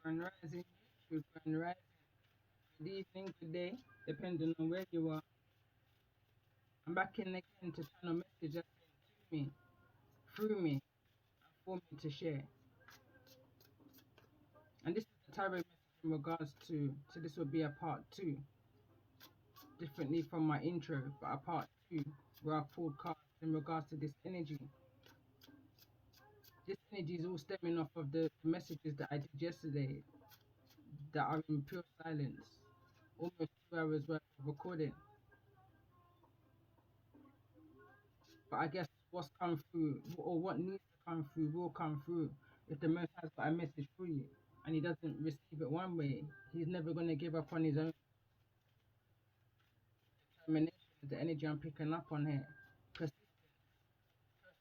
Grand Rising, good Grand Rising, good evening, good day, depending on where you are. I'm back in again to channel message that's sent to me, through me, and for me to share. And this is the tarot message in regards to, so this will be a part two, differently from my intro, but a part two where I pulled cards in regards to this energy. This energy is all stemming off of the messages that I did yesterday that are in pure silence, almost 2 hours worth of recording. But I guess what's come through, or what needs to come through, will come through. If the Most High's got a message for you, and he doesn't receive it one way, he's never going to give up on his own determination. The energy I'm picking up on here, persistence,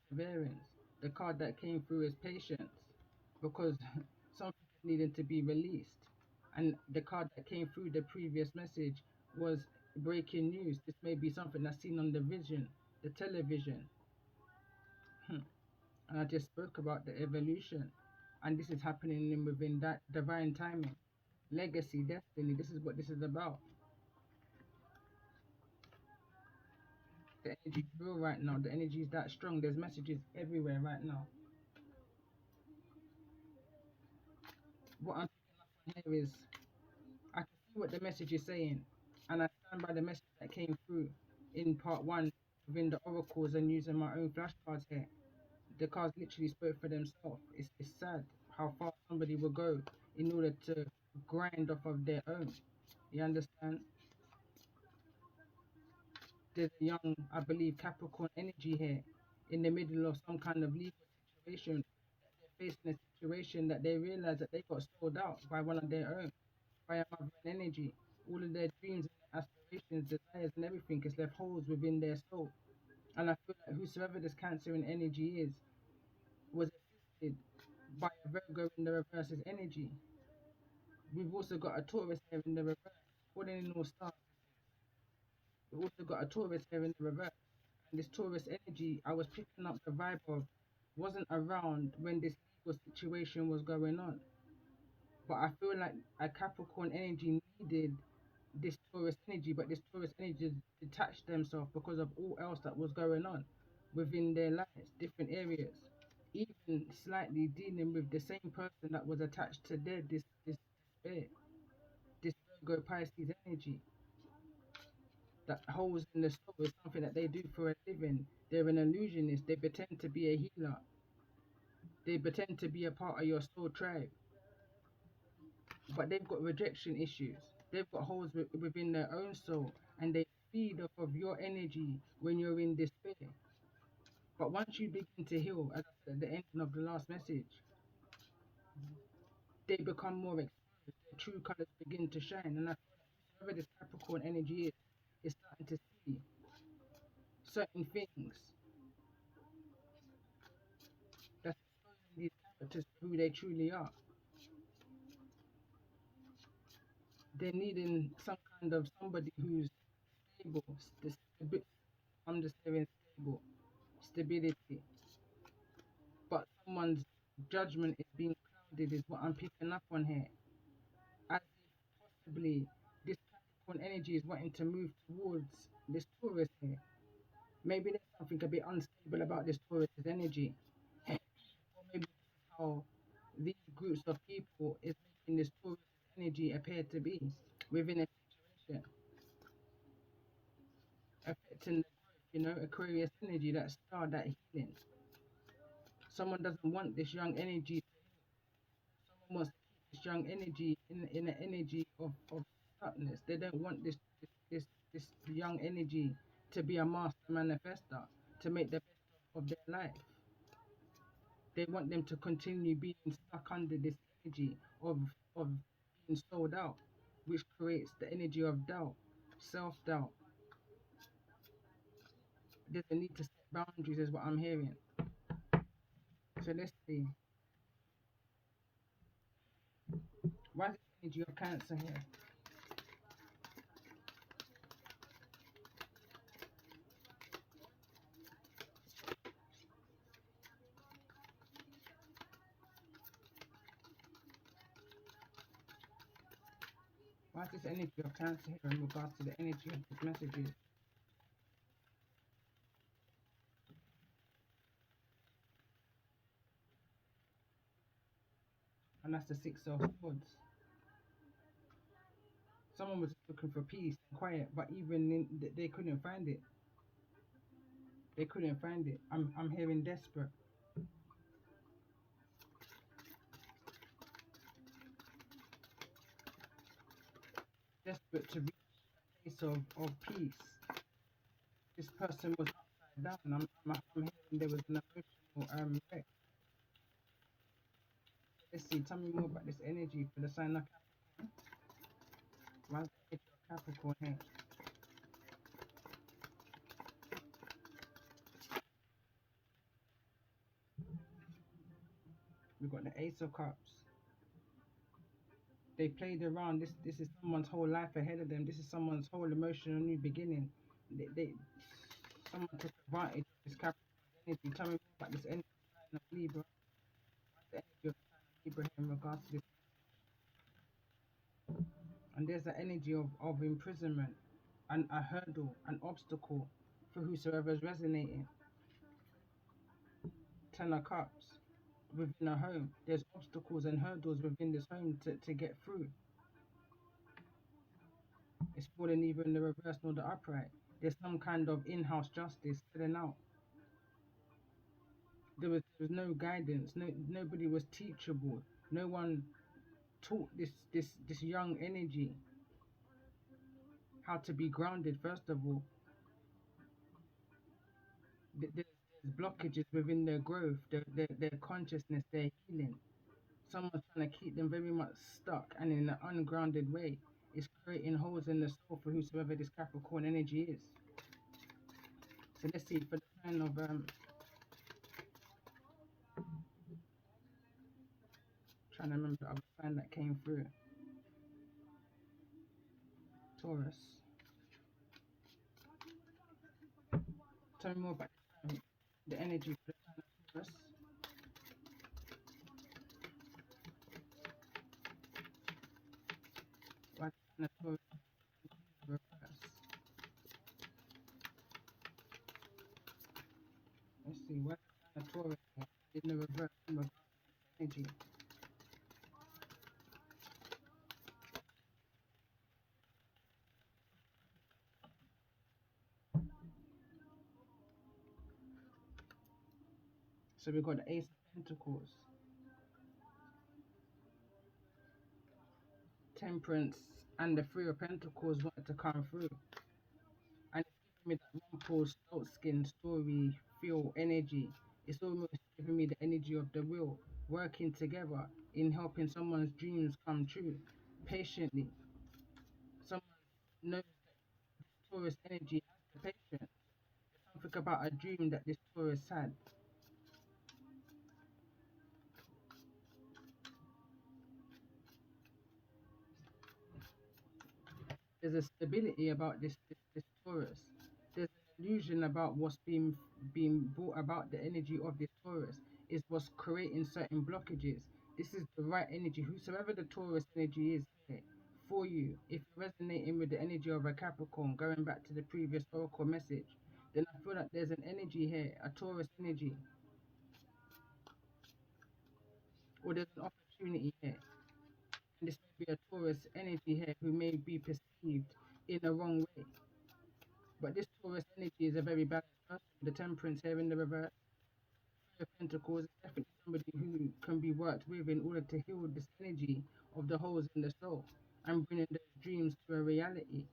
perseverance. The card that came through is patience, because something is needing to be released. And the card that came through the previous message was breaking news. This may be something that's seen on the vision, the television. And I just spoke about the evolution, and this is happening within that divine timing, legacy, destiny. This is what this is about. The energy is real right now. The energy is that strong. There's messages everywhere right now. What I'm picking up on here is I can see what the message is saying, and I stand by the message that came through in part one within the oracles and using my own flashcards here. The cards literally spoke for themselves. It's sad how far somebody will go in order to grind off of their own. You understand? There's a young, I believe, Capricorn energy here in the middle of some kind of legal situation. They're facing a situation that they realize that they got sold out by one of their own, by a mother energy. All of their dreams and aspirations, desires, and everything is left holes within their soul. And I feel like whosoever this Cancer in energy is was assisted by a Virgo in the reverse's energy. We've also got a Taurus here in the reverse, calling in all stars. We've also got a Taurus here in the reverse. And this Taurus energy, I was picking up the vibe of, wasn't around when this legal situation was going on. But I feel like a Capricorn energy needed this Taurus energy, but this Taurus energy detached themselves because of all else that was going on within their lives, different areas. Even slightly dealing with the same person that was attached to their this despair, this Virgo Pisces energy that holes in the soul is something that they do for a living. They're an illusionist. They pretend to be a healer. They pretend to be a part of your soul tribe, but they've got rejection issues. They've got holes within their own soul, and they feed off of your energy when you're in despair. But once you begin to heal, as I said at the ending of the last message, they become more exposed. Their true colors begin to shine. And I feel like whoever this Capricorn energy is starting to see certain things that's exposing these characters for who they truly are. They're needing some kind of somebody who's stable. I'm just saying stable, stability. But someone's judgment is being clouded, is what I'm picking up on here. As if possibly this Capricorn energy is wanting to move towards this Taurus here. Maybe there's something a bit unstable about this Taurus energy. Or maybe this is how these groups of people is making this Taurus energy appear to be within a situation, affecting the growth, Aquarius energy, that star, that healing. Someone doesn't want this young energy to heal. Someone wants to keep this young energy in an energy of darkness. They don't want this young energy to be a master manifester, to make the best of their life. They want them to continue being stuck under this energy of being sold out, which creates the energy of doubt, self-doubt. There's a need to set boundaries, is what I'm hearing. So let's see. Why is this energy of Cancer here? Why is this energy of Cancer here in regards to the energy of these messages? And that's the Six of Swords. Someone was looking for peace and quiet, but even they couldn't find it. They couldn't find it. I'm hearing desperate. Desperate to reach a place of peace. This person was upside down. I'm hearing there was an emotional wreck. Let's see, tell me more about this energy for the sign of Capricorn. Why is the energy of Capricorn here? We've got the Ace of Cups. They played around. This is someone's whole life ahead of them. This is someone's whole emotional new beginning. They someone took advantage of this Capricorn energy. Tell me more about this energy of Libra. What's the energy of Libra here in regards to this? And there's the energy of imprisonment and a hurdle, an obstacle for whosoever is resonating. Ten of Cups. Within a home, there's obstacles and hurdles within this home to get through. It's falling neither in the reverse nor the upright. There's some kind of in-house justice filling out. There was no guidance. Nobody was teachable. No one taught this young energy how to be grounded. First of all, there's blockages within their growth, their consciousness, their healing. Someone's trying to keep them very much stuck and in an ungrounded way. It's creating holes in the soul for whosoever this Capricorn energy is. So let's see for the sign of trying to remember the other sign that came through. Taurus. Tell me more about the energy for the sign of Taurus. Why the sign of Taurus is reverse? Let's see, why the sign of Taurus in the reverse energy. So we've got the Ace of Pentacles, Temperance, and the Three of Pentacles wanted to come through. And it's giving me that Rumpel Salt Skin story, feel energy. It's almost giving me the energy of the will, working together in helping someone's dreams come true. Patiently. Someone knows that Taurus energy has the patience. There's something about a dream that this Taurus had. There's a stability about this Taurus. There's an illusion about what's being brought about. The energy of this Taurus is what's creating certain blockages. This is the right energy. Whosoever the Taurus energy is here for you, if you're resonating with the energy of a Capricorn, going back to the previous oracle message, then I feel that there's an energy here, a Taurus energy, or there's an opportunity here. And this may be a Taurus energy here who may be perceived in a wrong way. But this Taurus energy is a very balanced person. The Temperance here in the reverse. Three of Pentacles is definitely somebody who can be worked with in order to heal this energy of the holes in the soul and bringing those dreams to a reality.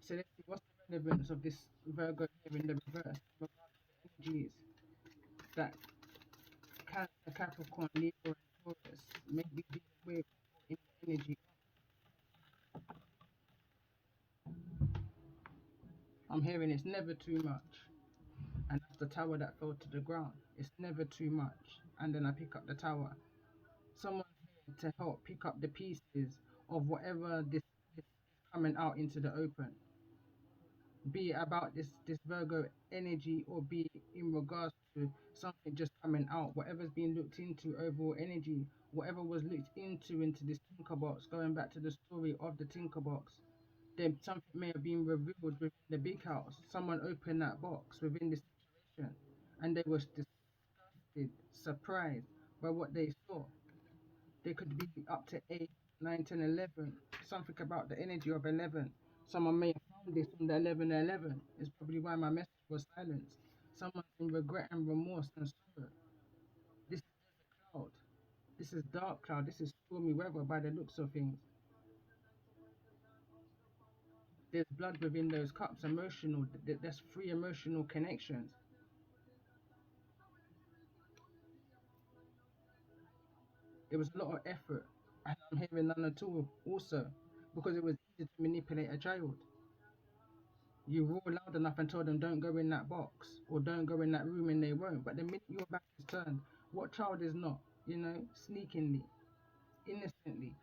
So let's see what's the relevance of this Virgo here in the reverse in regards to the energies that Cancer, Capricorn, Libra, and Taurus may be dealing with in the energy. I'm hearing it's never too much. And that's the tower that fell to the ground. It's never too much. And then I pick up the tower. Someone's here to help pick up the pieces of whatever this is coming out into the open. Be it about this Virgo energy or be it in regards to something just coming out. Whatever's being looked into, overall energy, whatever was looked into this tinker box, going back to the story of the tinker box, then something may have been revealed within the big house. Someone opened that box within this situation, and they was disgusted, surprised by what they saw. They could be up to 8, 9, 10, 11. Something about the energy of 11. Someone may have found this on the 1111. It's probably why my message was silenced. Someone's in regret and remorse and sorrow. This is a cloud. This is dark cloud. This is stormy weather by the looks of things. There's blood within those cups, emotional. There's three emotional connections. There was a lot of effort, and I'm hearing none at all also, because it was easy to manipulate a child. You roar loud enough and tell them don't go in that box or don't go in that room and they won't. But the minute your back is turned, what child is not, sneakingly, innocently,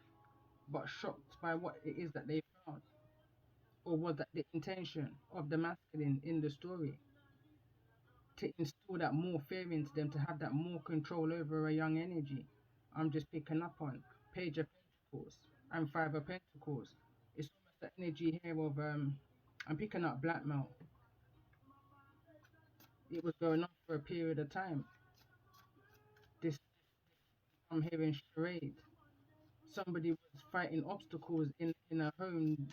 but shocked by what it is that they found? Or was that the intention of the masculine in the story? To instill that more fear into them, to have that more control over a young energy. I'm just picking up on Page of Pentacles and Five of Pentacles. It's almost the energy here of I'm picking up blackmail. It was going on for a period of time. This I'm hearing charade. Somebody was fighting obstacles in a home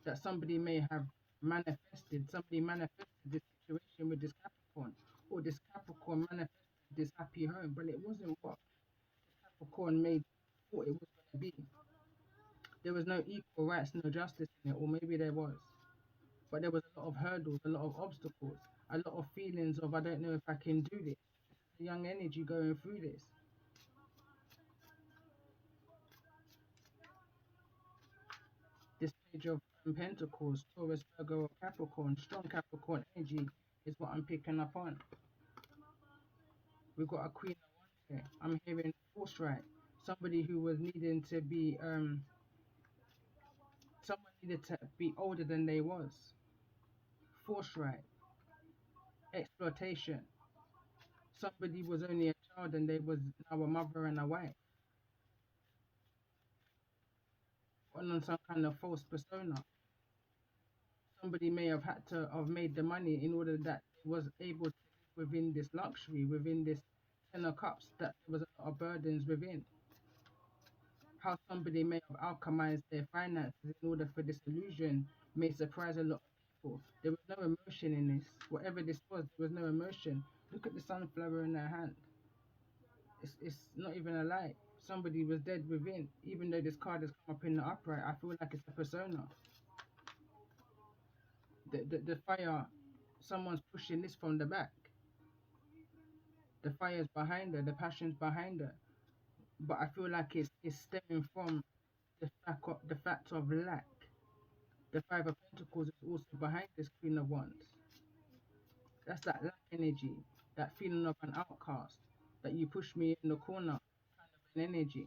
that somebody may have manifested. Somebody manifested this situation with this Capricorn, or this Capricorn manifested this happy home, but it wasn't what Capricorn made thought it was going to be. There was no equal rights, no justice in it, or maybe there was, but there was a lot of hurdles, a lot of obstacles, a lot of feelings of I don't know if I can do this. It's a young energy going through this. This Page of Pentacles, Taurus, Virgo, or Capricorn, strong Capricorn energy is what I'm picking up on. We've got a Queen of Wands here. I'm hearing force right. Somebody who was needing to be, someone needed to be older than they was. Force right. Exploitation. Somebody was only a child and they was now a mother and a wife. On some kind of false persona. Somebody may have had to have made the money in order that they was able to live within this luxury, within this Ten of Cups, that there was a lot of burdens within. How somebody may have alchemized their finances in order for this illusion may surprise a lot of people. There was no emotion in this. Whatever this was, there was no emotion. Look at the sunflower in their hand. It's not even a lie. Somebody was dead within. Even though this card has come up in the upright, I feel like it's a persona. The fire, someone's pushing this from the back. The fire's behind her, the passion's behind her. But I feel like it's stemming from the fact of lack. The Five of Pentacles is also behind this Queen of Wands. That's that lack energy, that feeling of an outcast, that you push me in the corner kind of an energy.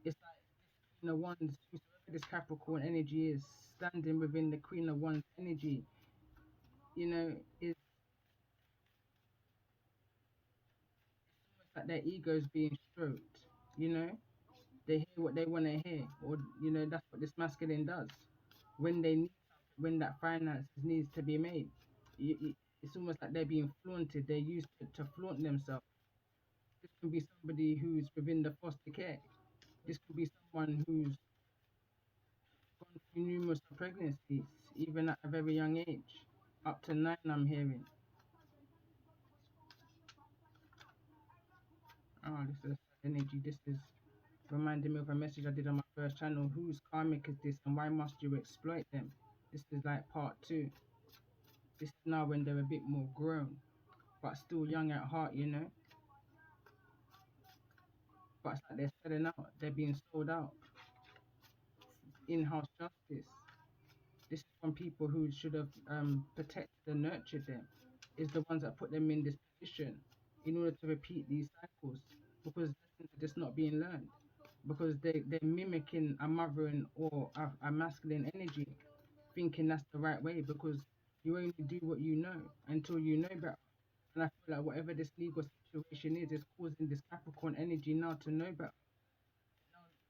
It's like this Queen of Wands, whosoever this Capricorn energy is, standing within the Queen of Wands energy, is almost like their ego's being stroked, you know? They hear what they want to hear, or that's what this masculine does. When they need something, when that finance needs to be made, it's almost like they're being flaunted. They're used to flaunt themselves. This can be somebody who's within the foster care. This could be someone who's gone through numerous pregnancies, even at a very young age, up to 9. I'm hearing. Oh, this is energy. This is reminding me of a message I did on my first channel. Whose karmic is this and why must you exploit them? This is like part 2. This is now when they're a bit more grown, but still young at heart, But it's like they're selling out, they're being sold out. In-house justice. This is from people who should have protected and nurtured them. Is the ones that put them in this position in order to repeat these cycles, because lessons are just not being learned. Because they're mimicking a mothering or a masculine energy, thinking that's the right way, because You only do what you know until you know better. And I feel like whatever this legal situation is causing this Capricorn energy now to know better,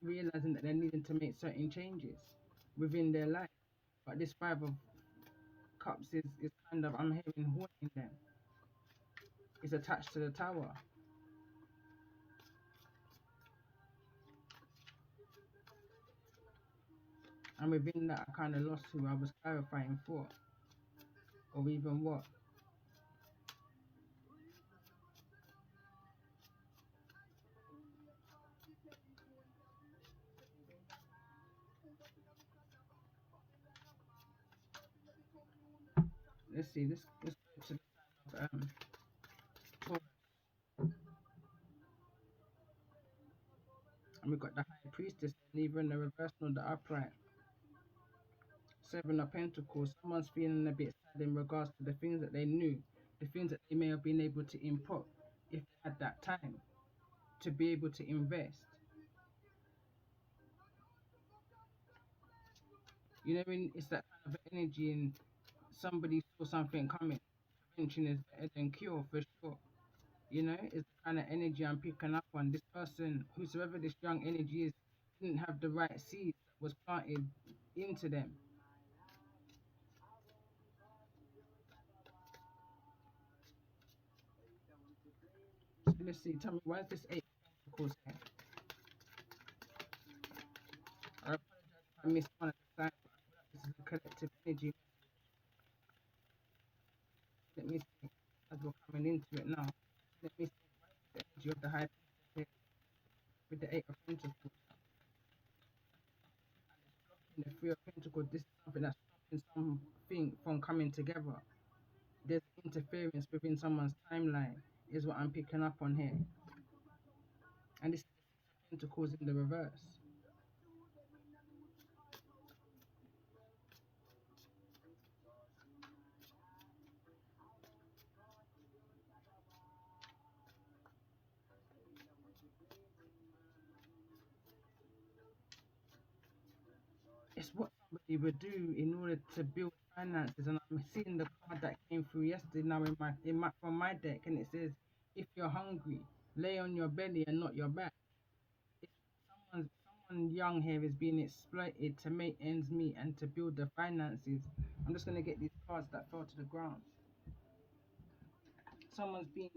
realizing that they're needing to make certain changes within their life. But this Five of Cups is kind of, I'm hearing, haunting them. It's attached to the Tower. And within that, I kind of lost who I was clarifying for, or even what. Let's see, let's go to the sign of Taurus. And we got the High Priestess, neither in the reverse nor the upright. Seven of Pentacles. Someone's feeling a bit sad in regards to the things that they knew, the things that they may have been able to input if they had that time to be able to invest. You know, when it's that kind of energy and somebody saw something coming, prevention is better than cure for sure. You know, it's the kind of energy I'm picking up on. This person, whosoever this young energy is, didn't have the right seeds that was planted into them. So let's see, tell me, why is this Eight of Pentacles here? I apologize if I missed one of the signs, but I feel like this is a collective energy. Let me see, as we're coming into it now. Let me see, why is the energy of the High Priestess here with the Eight of Pentacles? And the Three of Pentacles, this is something that's stopping something from coming together. There's interference within someone's timeline, is what I'm picking up on here. And this is the Six of Pentacles in the reverse. It's what somebody would do in order to build finances. And I'm seeing the card that came through yesterday now from my deck, and it says, if you're hungry, lay on your belly and not your back. If someone young here is being exploited to make ends meet and to build the finances. I'm just gonna get these cards that fell to the ground. Someone's being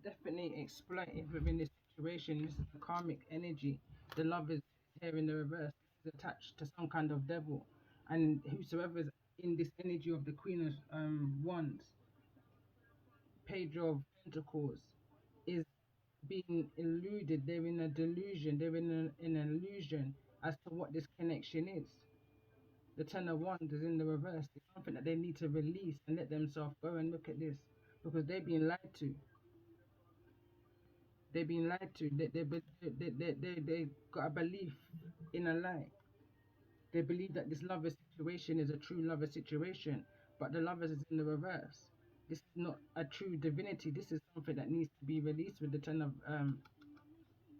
definitely exploited within this situation. This is the karmic energy. The love is here in the reverse. This is attached to some kind of devil. And whosoever is in this energy of the Queen of Wands, Page of Pentacles, is being eluded. They're in a delusion. They're in an illusion as to what this connection is. The Ten of Wands is in the reverse. It's something that they need to release and let themselves go. And look at this, because they've been lied to. They've been lied to. They got a belief in a lie. They believe that this lover situation is a true lover situation, but the lovers is in the reverse. This is not a true divinity. This is something that needs to be released with the Ten of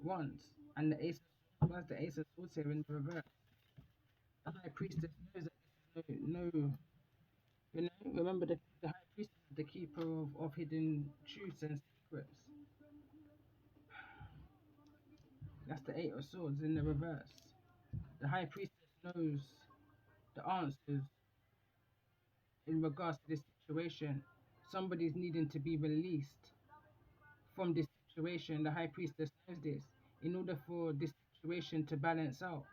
Wands and the Ace of Swords. The Ace of Swords here in the reverse. The High Priestess knows that this is no. You know, remember the High Priestess is the keeper of hidden truths and secrets. That's the Eight of Swords in the reverse. The High Priestess knows the answers in regards to this situation. Somebody's needing to be released from this situation. The High Priestess knows this. In order for this situation to balance out,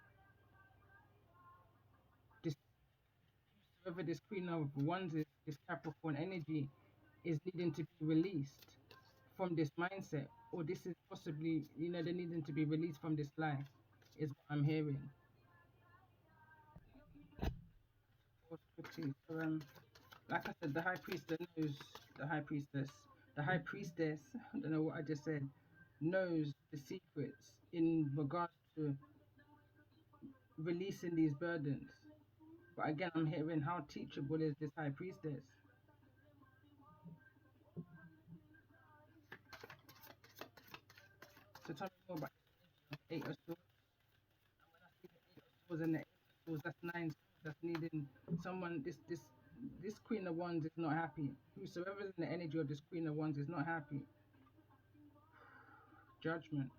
this whoever this Queen of Wands is, this Capricorn energy, is needing to be released from this mindset, or this is possibly, you know, they're needing to be released from this lie, is what I'm hearing. So, like I said, the High Priestess knows, the High Priestess, the High Priestess, I don't know what I just said, knows the secrets in regards to releasing these burdens. But again, I'm hearing, how teachable is this High Priestess? So tell me more about the Eight of Swords. And when I see the Eight of Swords and the Eight of Swords, that's nine swords. that's needing someone. This Queen of Wands is not happy. Whosoever's in the energy of this Queen of Wands is not happy. Judgment.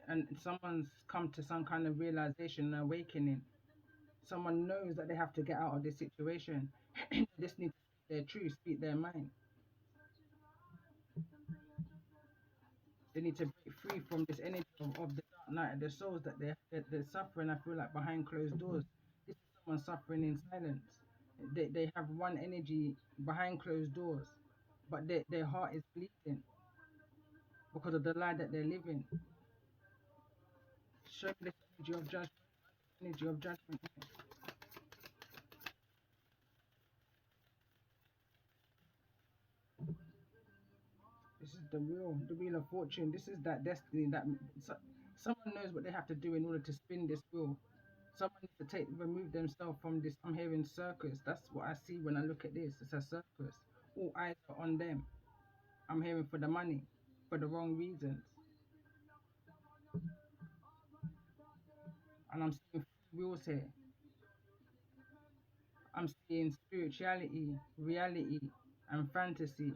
And someone's come to some kind of realization and awakening. Someone knows that they have to get out of this situation. They just need to speak their truth, speak their mind. They need to break free from this energy of the dark night of the souls that they're suffering. I feel like behind closed doors. This is someone suffering in silence. They have one energy behind closed doors, but their heart is bleeding because of the lie that they're living. Show me this energy of judgment. Energy of judgment. This is the wheel of fortune. This is that destiny that so, someone knows what they have to do in order to spin this wheel. Someone needs to remove themselves from this. I'm hearing circus. That's what I see when I look at this. It's a circus. All eyes are on them. I'm hearing for the money, for the wrong reasons, and I'm seeing free wheels here. I'm seeing spirituality, reality, and fantasy.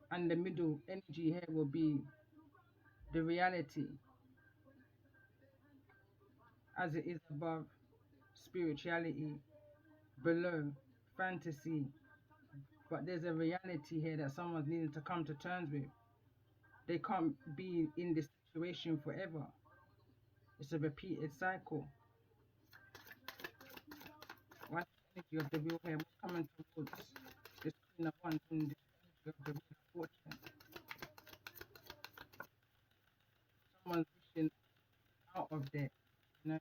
And the middle energy here will be the reality, as it is above spirituality, below fantasy. But there's a reality here that someone's needing to come to terms with. They can't be in this situation forever. It's a repeated cycle. One energy of the wheel here, what's coming towards this Queen of Wands in this energy of the wheel of fortune. Someone's wishing out of there. You know,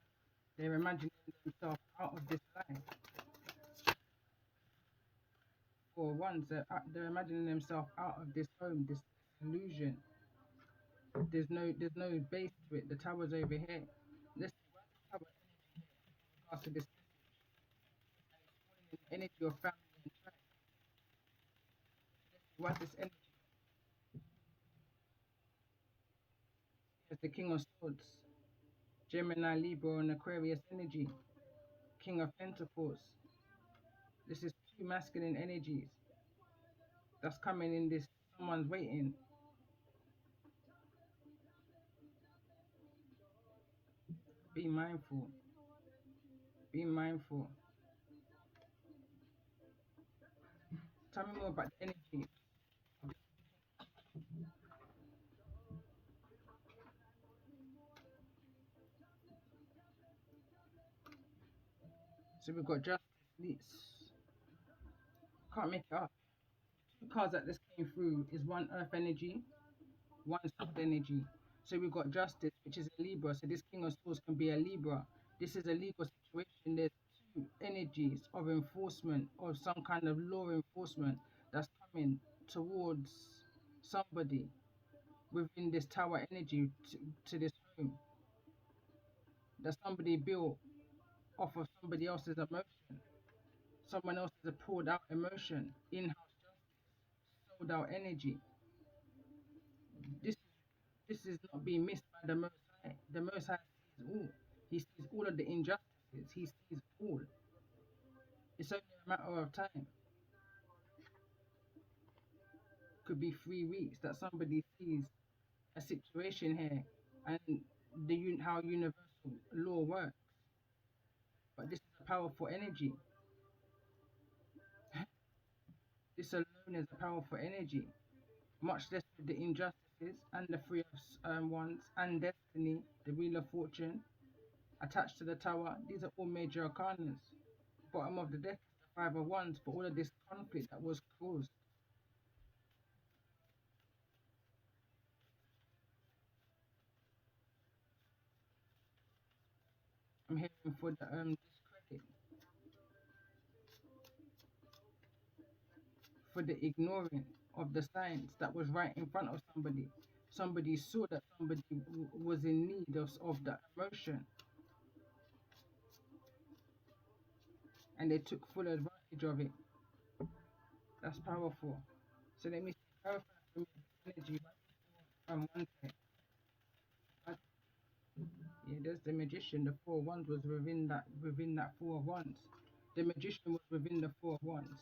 they're imagining themselves out of this life. For once, they're imagining themselves out of this home, this illusion. There's no base to it. The tower's over here. Let's see why the tower after this energy of family and tribe. What this energy is the King of Swords, Gemini, Libra, and Aquarius energy, King of Pentacles. This is two masculine energies that's coming in this. Someone's waiting. Be mindful. Be mindful. Tell me more about the energy. So we've got justice. Can't make it up. Two cards that this came through is one earth energy, one soul energy. So we've got justice, which is a Libra. So this King of Swords can be a Libra. This is a legal situation. There's two energies of enforcement, or some kind of law enforcement that's coming towards somebody within this tower energy to this home that somebody built off of somebody else's emotion. Someone else has poured out emotion, in-house justice, sold out energy. This this is not being missed by the Most High. The Most High sees all. He sees all of the injustices. He sees all. It's only a matter of time. Could be 3 weeks that somebody sees a situation here and how universal law works. But this is a powerful energy. This alone is a powerful energy. Much less with the injustices and the Three of Wands and Destiny, the Wheel of Fortune, attached to the Tower. These are all major arcanas. Bottom of the deck is the Five of Wands for all of this conflict that was caused. I'm hearing for the discredit, for the ignoring of the signs that was right in front of somebody. Somebody saw that somebody was in need of that emotion, and they took full advantage of it. That's powerful. So let me clarify for me the energy from one side. Yeah, there's the magician. The four of wands was within that four of wands. The magician was within the four of wands,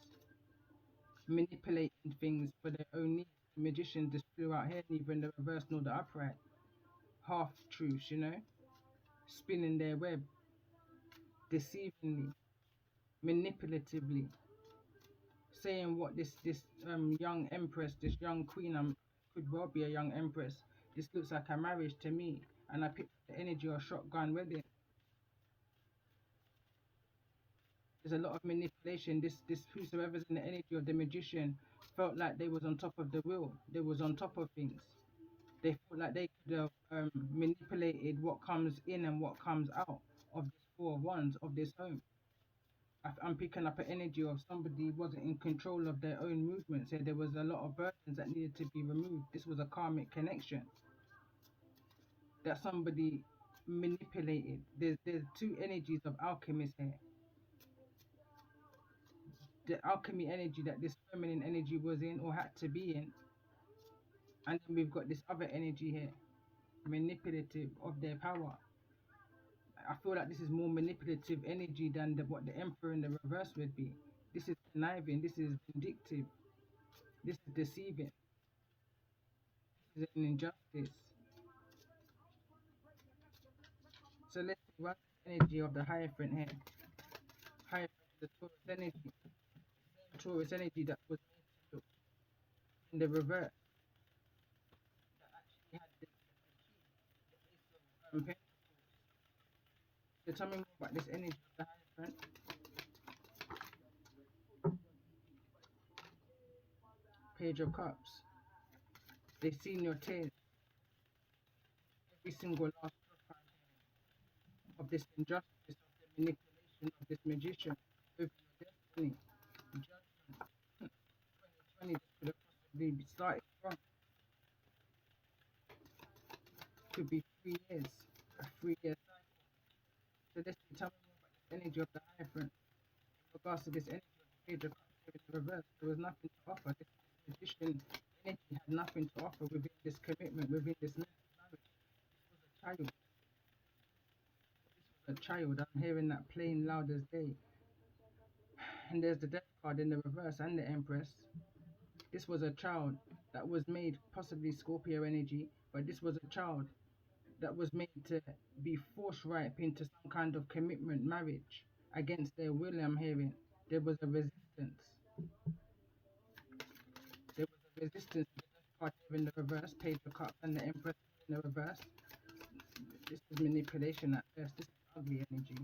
manipulating things for their own needs. The magician just flew out here, neither in the reverse nor the upright. Half truths, spinning their web, deceivingly, manipulatively, saying what this young empress, this young queen, could well be a young empress. This looks like a marriage to me, and I picked the energy of shotgun wedding. There's a lot of manipulation. This whosoever's in the energy of the magician felt like they was on top of the wheel. They was on top of things. They felt like they could have manipulated what comes in and what comes out of this four of wands of this home. I'm picking up an energy of somebody wasn't in control of their own movements. So there was a lot of burdens that needed to be removed. This was a karmic connection that somebody manipulated. There's two energies of alchemists here. The alchemy energy that this feminine energy was in or had to be in, and then we've got this other energy here, manipulative of their power. I feel like this is more manipulative energy than what the emperor in the reverse would be. This is conniving, this is vindictive, this is deceiving, this is an injustice. So let's see what's the energy of the Hierophant here. Hierophant is the Taurus energy. The same Taurus energy that was made to look in the reverse, that actually had the key, the Ace of Pentacles. So tell me more about this energy of the Hierophant. Page of Cups. They've seen your tears. Every single last drop of this injustice, of the manipulation of this magician over your destiny. Judgment. 2020, this could have possibly started from. Could be 3 years, a 3-year cycle. So let's tell me more about this energy of the Hierophant. In regards to this energy of the Page of Cups in the reverse, there was nothing to offer. This magician energy had nothing to offer within this commitment, within this marriage. This was a child. This was a child. I'm hearing that plain loud as day. And there's the Death card in the reverse and the Empress. This was a child that was made, possibly Scorpio energy, but this was a child that was made to be force ripe into some kind of commitment, marriage against their will. I'm hearing there was a resistance. There was a resistance to the Death card here in the reverse, Page of Cups, and the Empress in the reverse. This is manipulation at first. This is ugly energy.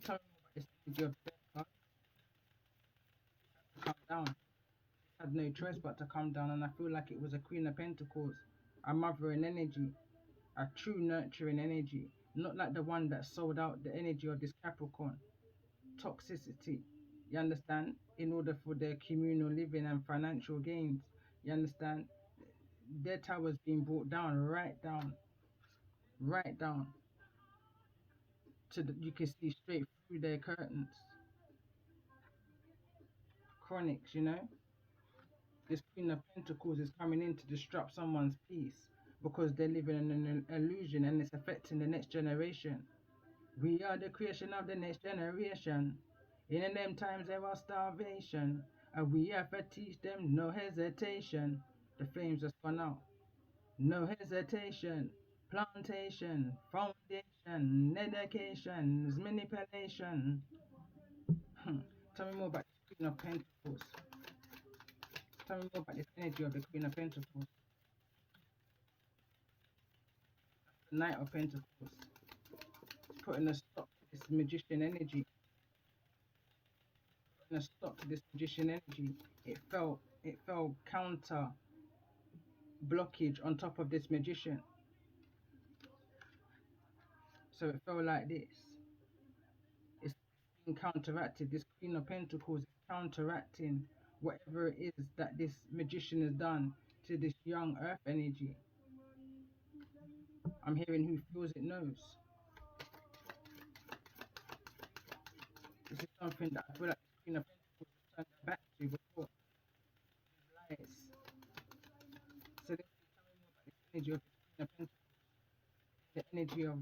Tell me more about this energy of the Death card. Come down. Had no choice but to come down, and I feel like it was a Queen of Pentacles, a mothering energy, a true nurturing energy, not like the one that sold out the energy of this Capricorn. Toxicity, you understand? In order for their communal living and financial gains, you understand? Their tower's being brought down, right down to you can see straight through their curtains. Chronics, this Queen of Pentacles is coming in to disrupt someone's peace because they're living in an illusion and it's affecting the next generation. We are the creation of the next generation. In them times there was starvation, and we have to teach them no hesitation. The flames just gone out. No hesitation. Plantation, foundation, dedication, manipulation. Tell me more about this Queen of Pentacles. Tell me more about this energy of the Queen of Pentacles. The Knight of Pentacles. Putting a stop to this magician energy. Putting a stop to this magician energy. It fell counter blockage on top of this magician. So it fell like this. It's being counteracted. This Queen of Pentacles is counteracting whatever it is that this magician has done to this young earth energy. I'm hearing who feels it knows. This is something that I feel like the Queen of Pentacles has turned her back to before. Lies. So let's energy of the Queen of Pentacles, the energy of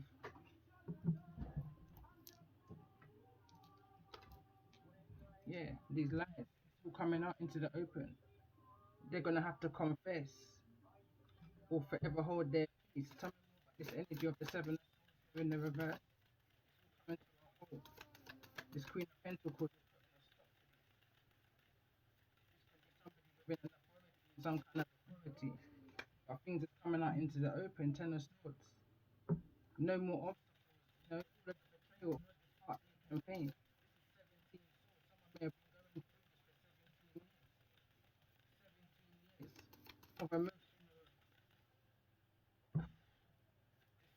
these lies. It's all coming out into the open. They're gonna have to confess or forever hold their peace. Tell me more about this energy of the Seven of Swords here in the reverse. Coming to a hold. This Queen of Pentacles is putting a stop to this. This could be somebody within an authority, some kind of authority. But things are coming out into the open. Ten of Swords. No more obstacles. No, all of the betrayal, all of this heartache and pain. This is 17 swords. Someone may have been going through this for 17 years. 17 years of emotional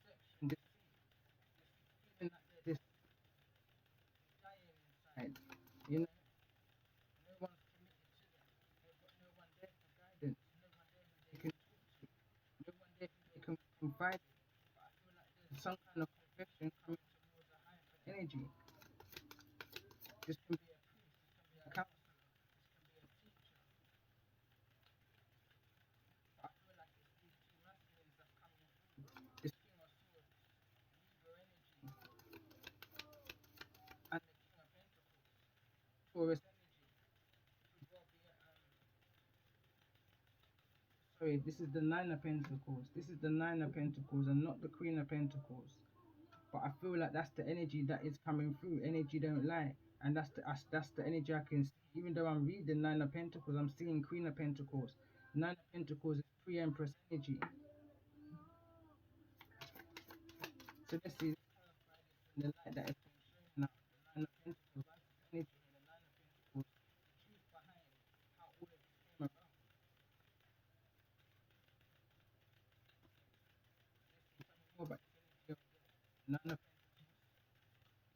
deception, deceit, feeling that they're this dying inside. You know, no one's committed to them. They've got no one there for guidance, no one there who they can talk to, no one there who they can confide in. But I feel like there's some kind of confession coming towards a higher energy. This can be a priest, this can be a counselor, this can be a teacher. But I feel like it's these two masculines that's coming through. This King of Swords, Libra energy, and the King of Pentacles, Taurus energy. Could well be sorry, this is the Nine of Pentacles. This is the Nine of Pentacles and not the Queen of Pentacles. But I feel like that's the energy that is coming through. Energy don't lie. And that's the energy I can see. Even though I'm reading Nine of Pentacles, I'm seeing Queen of Pentacles. Nine of Pentacles is pre-Empress energy. So let's see, let's clarify this in the light that it's been shown now. The Nine of Pentacles, Ripen's energy and the Nine of Pentacles, the truth behind how all of this came about. Let's see, tell me more about this energy of the Nine of Pentacles.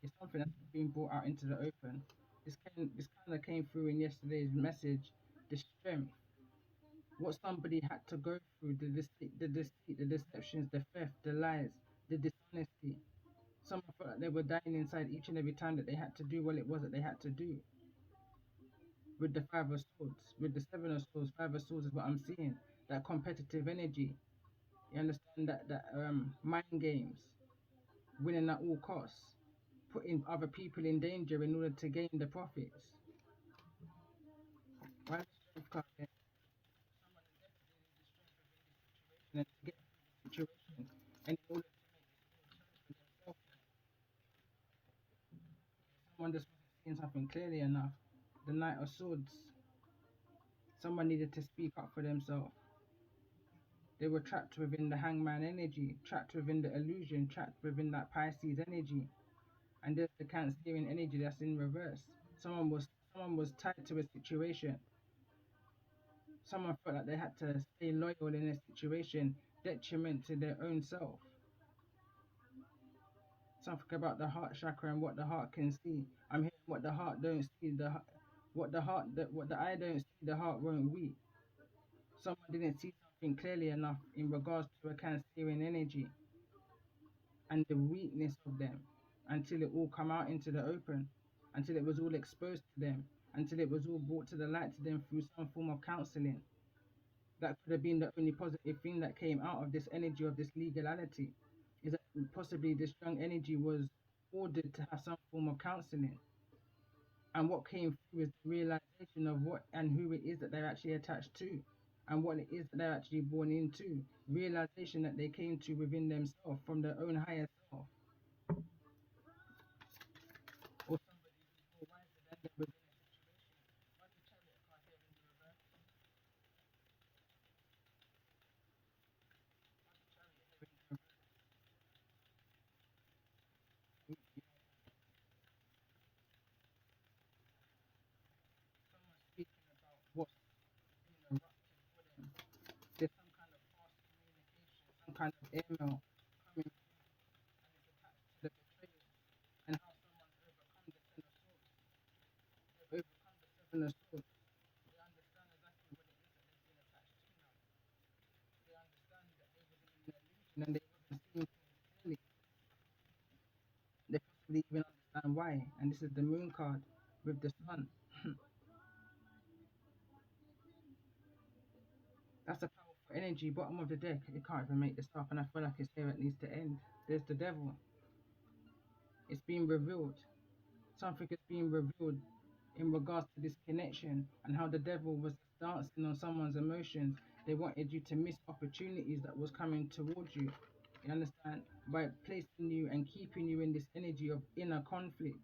It's something that's being brought out into the open. This kind of came through in yesterday's message. The strength, what somebody had to go through, the deceit, the deceptions, the theft, the lies, the dishonesty. Someone felt like they were dying inside each and every time that they had to do what it was that they had to do. With the Five of Swords, with the Seven of Swords, Five of Swords is what I'm seeing. That competitive energy. You understand that mind games, winning at all costs, putting other people in danger in order to gain the profits. Why is the strength card there? Someone is definitely needs the strength within this situation and to get through the situation, and in order to make this all turn for themselves. Someone just wasn't seeing something clearly enough. The Knight of Swords. Someone needed to speak up for themselves. They were trapped within the Hangman energy, trapped within the illusion, trapped within that Pisces energy, and there's the Cancerian energy that's in reverse. Someone was tied to a situation. Someone felt like they had to stay loyal in a situation, detriment to their own self. Something about the heart chakra and what the heart can see. I'm hearing what the heart don't see. What the eye don't see, the heart won't weep. Someone didn't see something clearly enough in regards to a Cancerian energy and the weakness of them until it all come out into the open, until it was all exposed to them, until it was all brought to the light to them through some form of counseling. That could have been the only positive thing that came out of this energy of this legality, is that possibly this young energy was ordered to have some form of counseling. And what came through is the realization of what and who it is that they're actually attached to, and what it is that they're actually born into. Realization that they came to within themselves from their own higher self. Or somebody who's more wiser than them within a situation. Why the Chariot card here in the reverse? Why the Chariot here in the reverse? Someone speaking about what's being erupted for them. There's some kind of past communication, some kind of email coming through, and it's attached to the betrayal and how someone's overcome the Ten of Swords. They've overcome the Seven of Swords. They understand exactly what it is that they've been attached to now. They understand that they was in an illusion and they wasn't seeing things clearly. They possibly even understand why. And this is the Moon card with the Sun. That's a powerful energy, bottom of the deck. It can't even make this up, and I feel like it's here. It needs to end. There's the devil. It's being revealed. Something is being revealed in regards to this connection and how the devil was dancing on someone's emotions. They wanted you to miss opportunities that was coming towards you. You understand? By placing you and keeping you in this energy of inner conflict,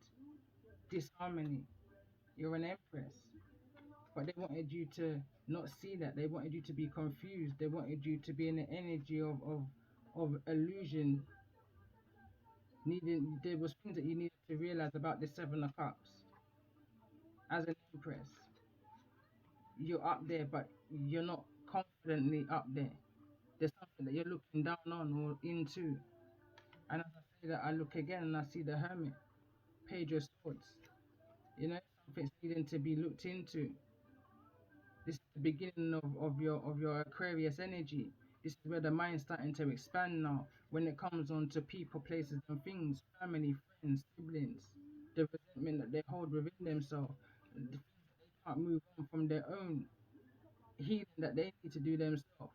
disharmony. You're an empress. But they wanted you to not see that. They wanted you to be confused. They wanted you to be in an energy of illusion. Needing there was things that you needed to realize about the Seven of Cups. As an empress, you're up there, but you're not confidently up there. There's something that you're looking down on or into. And as I say that, I look again and I see the Hermit, Page of Swords. You know, something's needing to be looked into. This is the beginning of your Aquarius energy. This is where the mind's starting to expand now. When it comes on to people, places, and things, family, friends, siblings, the resentment that they hold within themselves, the things that they can't move on from their own healing that they need to do themselves.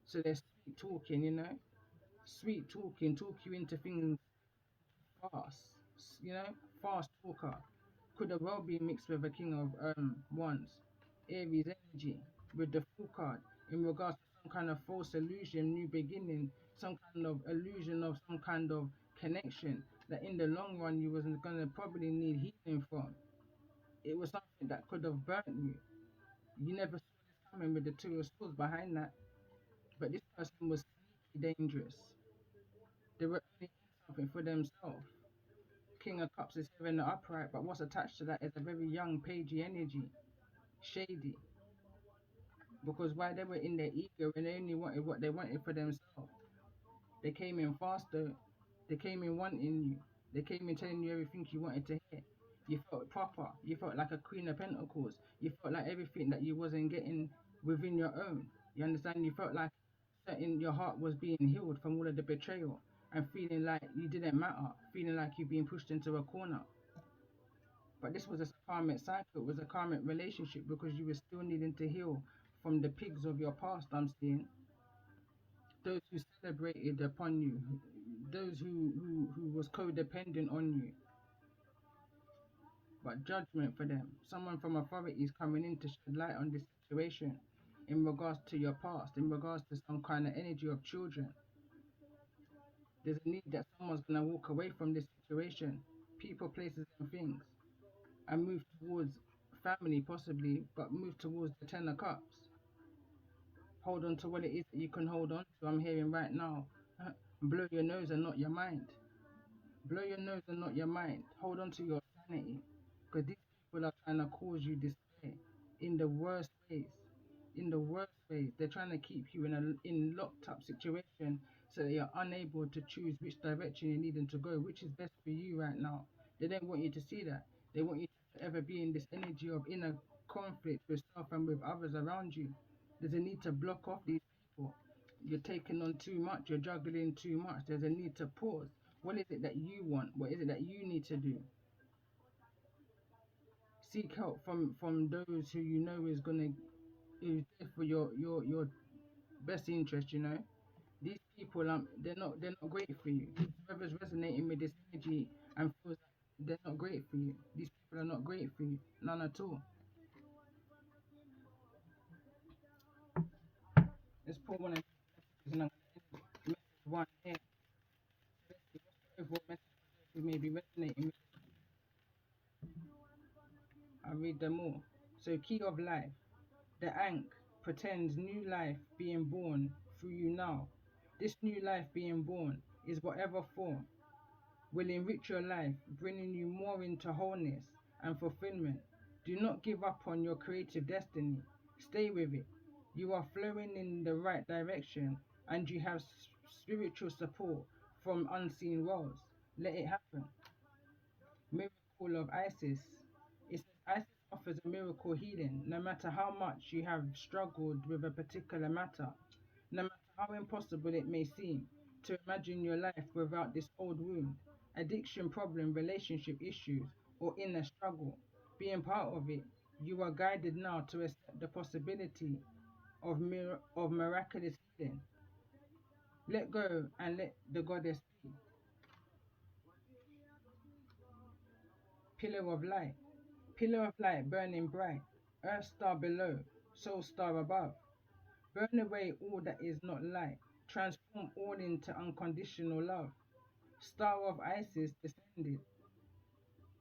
So they're sweet talking, you know, sweet talking, talk you into things fast, you know, fast talker. Could have well be mixed with a king of wands, Aries energy with the full card in regards to some kind of false illusion, new beginning, some kind of illusion of some kind of connection that in the long run you wasn't gonna probably need healing from. It was something that could have burnt you. You never saw this coming with the two of swords behind that. But this person was sneaky dangerous. They were only in something for themselves. King of Cups is here in the upright, but what's attached to that is a very young, pagey energy. Shady. Because while they were in their ego and they only wanted what they wanted for themselves, they came in faster. They came in wanting you. They came in telling you everything you wanted to hear. You felt proper. You felt like a Queen of Pentacles. You felt like everything that you wasn't getting within your own. You understand? You felt like certain your heart was being healed from all of the betrayal and feeling like you didn't matter, feeling like you're being pushed into a corner. But this was a karmic cycle. It was a karmic relationship because you were still needing to heal from the pigs of your past. I'm seeing those who celebrated upon you, those who was codependent on you. But judgment for them. Someone from authority is coming in to shed light on this situation in regards to your past, in regards to some kind of energy of children. There's a need that someone's going to walk away from this situation, people, places, and things, and move towards family, possibly, but move towards the Ten of Cups. Hold on to what it is that you can hold on to. I'm hearing right now. Blow your nose and not your mind. Blow your nose and not your mind. Hold on to your sanity. Because these people are trying to cause you despair in the worst ways. In the worst ways. They're trying to keep you in a locked up situation so that you're unable to choose which direction you're needing to go, which is best for you right now. They don't want you to see that. They want you to forever be in this energy of inner conflict with self and with others around you. There's a need to block off these people. You're taking on too much, you're juggling too much. There's a need to pause. What is it that you want? What is it that you need to do? Seek help from those who you know is gonna is there for your best interest. You know, these people they're not great for you. Whoever's resonating with this energy and feels like they're not great for you. These people are not great for you, none at all. Let's put one of these messages and I'm gonna end message one here. Let's see what's the overall message for those who may be resonating with. I'll read them all. So, key of life. The Ankh pretends new life being born through you now. This new life being born is whatever form will enrich your life, bringing you more into wholeness and fulfillment. Do not give up on your creative destiny. Stay with it. You are flowing in the right direction and you have spiritual support from unseen worlds. Let it happen. Miracle of Isis. It says Isis offers a miracle healing no matter how much you have struggled with a particular matter, no matter how impossible it may seem to imagine your life without this old wound, addiction problem, relationship issues, or inner struggle. Being part of it, you are guided now to accept the possibility of miraculous healing. Let go and let the goddess be. Pillar of light. Pillar of light burning bright. Earth star below, soul star above. Burn away all that is not light. Transform all into unconditional love. Star of Isis descended.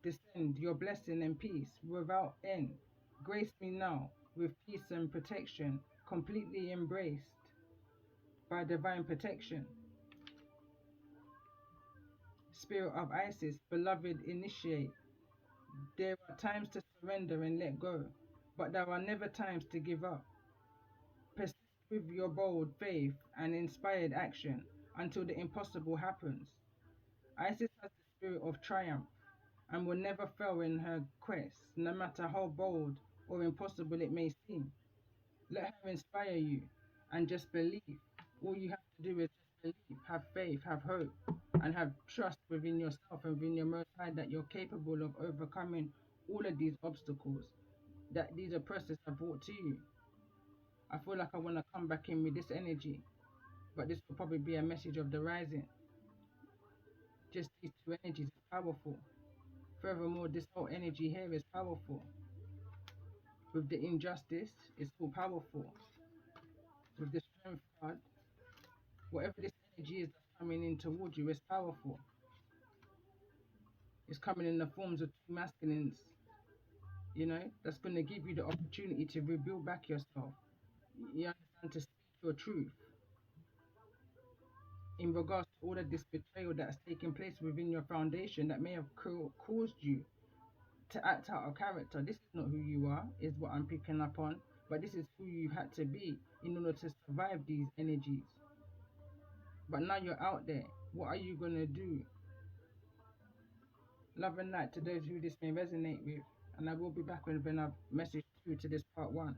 Descend your blessing and peace without end. Grace me now with peace and protection, completely embraced by divine protection. Spirit of Isis, beloved, initiate. There are times to surrender and let go, but there are never times to give up. Persist with your bold faith and inspired action until the impossible happens. Isis has the spirit of triumph and will never fail in her quest, no matter how bold or impossible it may seem. Let her inspire you and just believe. All you have to do is just believe, have faith, have hope, and have trust within yourself and within your Most High that you're capable of overcoming all of these obstacles that these oppressors have brought to you. I feel like I want to come back in with this energy, but this will probably be a message of the rising. Just these two energies is powerful. Furthermore, this whole energy here is powerful. With the injustice, it's still powerful. With the strength card, whatever this energy is that's coming in towards you is powerful. It's coming in the forms of two masculines, that's going to give you the opportunity to rebuild back yourself. You understand, to speak your truth in regards to all of this betrayal that's taking place within your foundation that may have caused you to act out of character. This is not who you are, is what I'm picking up on, but this is who you had to be in order to survive these energies. But now you're out there. What are you going to do? Love and light to those who this may resonate with. And I will be back with another message 2 to this part 1.